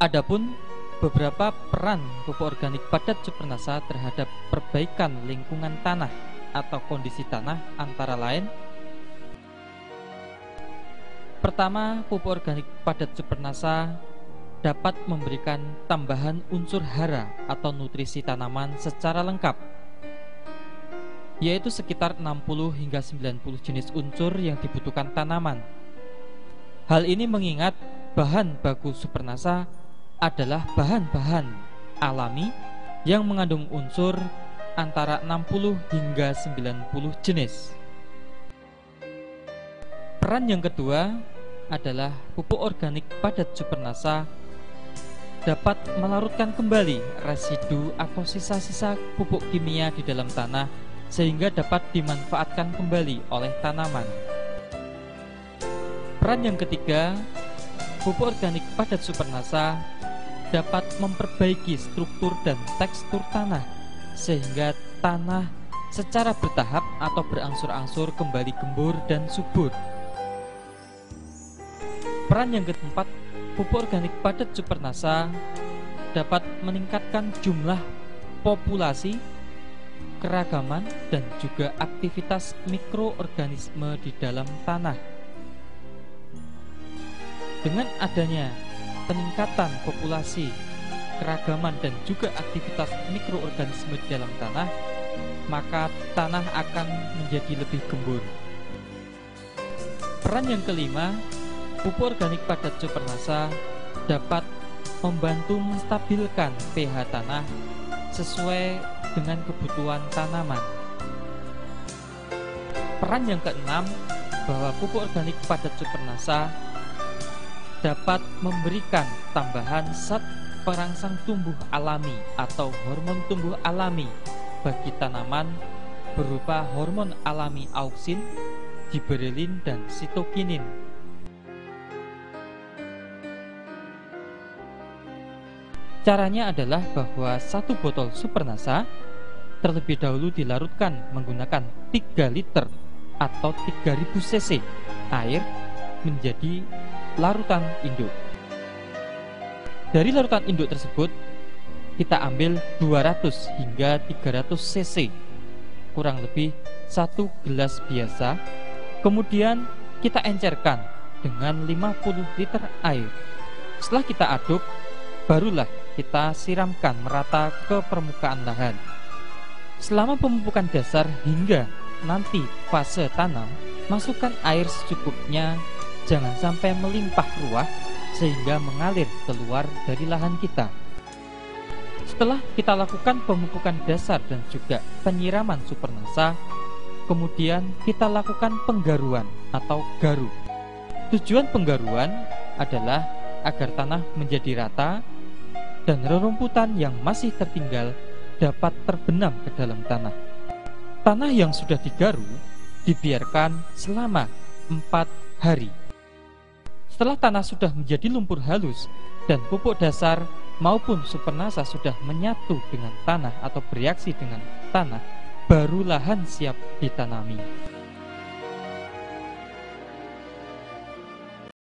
Adapun beberapa peran pupuk organik padat Supernasa terhadap perbaikan lingkungan tanah atau kondisi tanah antara lain: pertama, pupuk organik padat Supernasa dapat memberikan tambahan unsur hara atau nutrisi tanaman secara lengkap, yaitu sekitar 60 hingga 90 jenis unsur yang dibutuhkan tanaman. Hal ini mengingat bahan baku Supernasa adalah bahan-bahan alami yang mengandung unsur antara 60 hingga 90 jenis. Peran yang kedua adalah pupuk organik padat Supernasa dapat melarutkan kembali residu atau sisa-sisa pupuk kimia di dalam tanah sehingga dapat dimanfaatkan kembali oleh tanaman. Peran yang ketiga, pupuk organik padat Supernasa dapat memperbaiki struktur dan tekstur tanah sehingga tanah secara bertahap atau berangsur-angsur kembali gembur dan subur. Peran yang keempat, pupuk organik padat Supernasa dapat meningkatkan jumlah populasi, keragaman, dan juga aktivitas mikroorganisme di dalam tanah. Dengan adanya peningkatan populasi, keragaman, dan juga aktivitas mikroorganisme di dalam tanah, maka tanah akan menjadi lebih gembur. Peran yang kelima, pupuk organik padat Supernasa dapat membantu menstabilkan pH tanah sesuai dengan kebutuhan tanaman. Peran yang keenam, bahwa pupuk organik padat Supernasa dapat memberikan tambahan zat perangsang tumbuh alami atau hormon tumbuh alami bagi tanaman berupa hormon alami auksin, giberelin, dan sitokinin. Caranya adalah bahwa satu botol Supernasa terlebih dahulu dilarutkan menggunakan 3 liter atau 3000 cc air menjadi larutan induk. Dari larutan induk tersebut kita ambil 200 hingga 300 cc, kurang lebih 1 gelas biasa. Kemudian kita encerkan dengan 50 liter air. Setelah kita aduk, barulah kita siramkan merata ke permukaan lahan. Selama pemupukan dasar hingga nanti fase tanam, masukkan air secukupnya, jangan sampai melimpah ruah sehingga mengalir keluar dari lahan kita. Setelah kita lakukan pemupukan dasar dan juga penyiraman Supernasa, kemudian kita lakukan penggaruan atau garu. Tujuan penggaruan adalah agar tanah menjadi rata dan rerumputan yang masih tertinggal dapat terbenam ke dalam tanah. Tanah yang sudah digaru dibiarkan selama 4 hari. Setelah tanah sudah menjadi lumpur halus dan pupuk dasar maupun Supernasa sudah menyatu dengan tanah atau bereaksi dengan tanah, baru lahan siap ditanami.